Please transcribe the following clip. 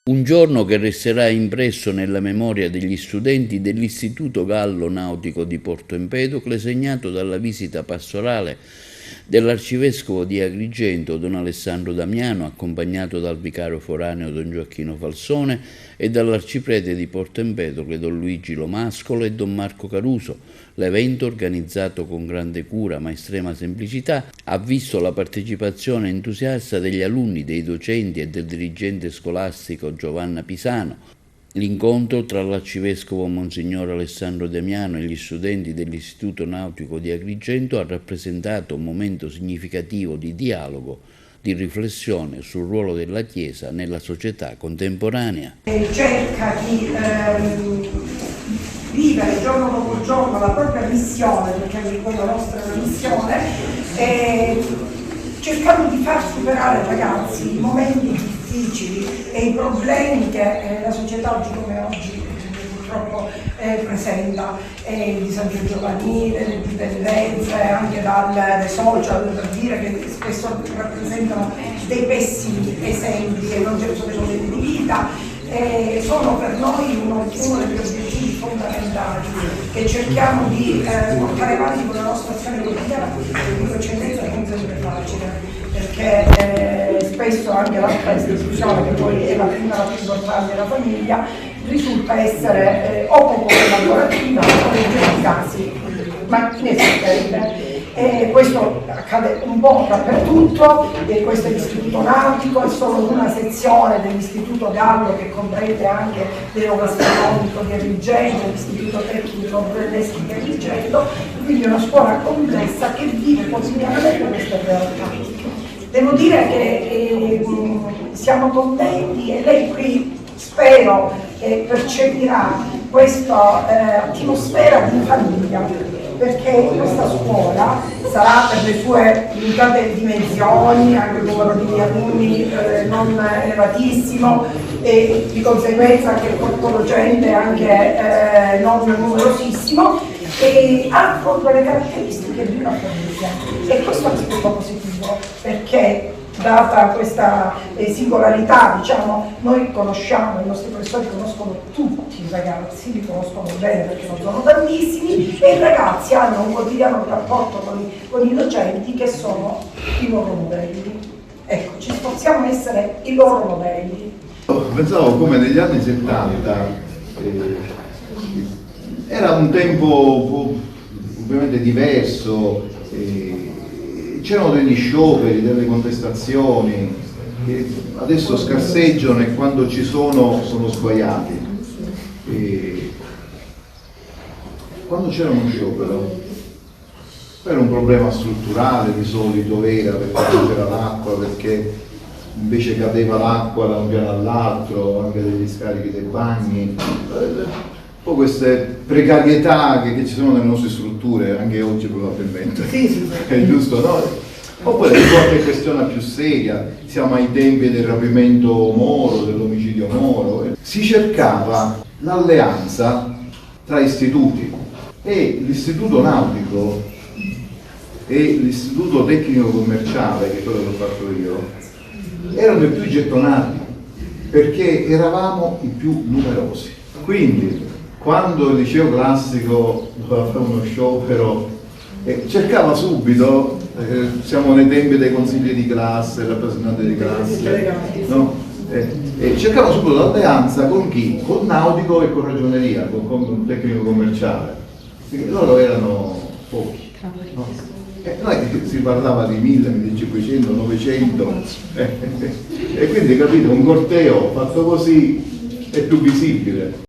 Un giorno che resterà impresso nella memoria degli studenti dell'Istituto Gallo Nautico di Porto Empedocle, segnato dalla visita pastorale dell'Arcivescovo di Agrigento, Don Alessandro Damiano, accompagnato dal vicario foraneo Don Gioacchino Falsone e dall'Arciprete di Porto Empedocle, Don Luigi Lomascolo e Don Marco Caruso. L'evento, organizzato con grande cura ma estrema semplicità, ha visto la partecipazione entusiasta degli alunni, dei docenti e del dirigente scolastico Giovanna Pisano. L'incontro tra l'arcivescovo Monsignor Alessandro Damiano e gli studenti dell'Istituto Nautico di Agrigento ha rappresentato un momento significativo di dialogo, di riflessione sul ruolo della Chiesa nella società contemporanea. Cerca di vivere giorno dopo giorno la propria missione, perché anche quella nostra è una missione, cercando di far superare ai ragazzi i momenti difficili e i problemi che la società oggi come oggi purtroppo presenta, il disagio giovanile, le dipendenze anche dai social, per dire, che spesso rappresentano dei pessimi esempi e non certo dei modelli di vita. Sono per noi uno degli obiettivi fondamentali che cerchiamo di portare avanti con la nostra azione quotidiana. Dico eccellenza non sempre facile, perché spesso anche l'altra istituzione, che poi è la prima, la più importante, la famiglia, risulta essere o poco collaborativa o in certi casi ma inesistente. Questo accade un po' dappertutto, e questo è l'Istituto Nautico, è solo una sezione dell'Istituto Gallo che comprende anche l'Enogastronomico di Agrigento, l'Istituto Tecnico Brunelleschi di Agrigento, quindi una scuola complessa che vive quotidianamente queste realtà. Devo dire che siamo contenti e lei qui spero percepirà questa atmosfera di famiglia, perché questa scuola sarà, per le sue limitate dimensioni, anche il numero di alunni non elevatissimo e di conseguenza anche il corpo docente anche non numerosissimo, e ha proprio le caratteristiche di una famiglia, e questo è un aspetto positivo, perché data questa singolarità, diciamo, noi conosciamo, i nostri professori conoscono tutti i ragazzi, li conoscono bene perché non sono tantissimi, e i ragazzi hanno un quotidiano rapporto con i docenti che sono i loro modelli. Ecco, ci sforziamo a essere i loro modelli. Pensavo come negli anni 70 era un tempo ovviamente diverso, c'erano degli scioperi, delle contestazioni che adesso scarseggiano e quando ci sono sguaiati. Quando c'era uno sciopero era un problema strutturale, di solito era perché non c'era l'acqua, perché invece cadeva l'acqua da un piano all'altro, anche degli scarichi dei bagni. Un po' queste precarietà che ci sono nelle nostre strutture, anche oggi probabilmente. Sì. È giusto, no? Oppure qualche questione più seria, siamo ai tempi del rapimento Moro, dell'omicidio Moro. Si cercava l'alleanza tra istituti, e l'Istituto Nautico e l'Istituto Tecnico Commerciale, che è quello che ho fatto io, erano i più gettonati, perché eravamo i più numerosi. Quindi quando il liceo classico doveva fare uno sciopero, cercava subito, siamo nei tempi dei consigli di classe, rappresentanti di classe, no? Cercava subito l'alleanza con chi? Con Nautico e con Ragioneria, con il tecnico commerciale, perché loro erano pochi, no? Noi si parlava di 1000, 1500, 900, e quindi capite, un corteo fatto così è più visibile.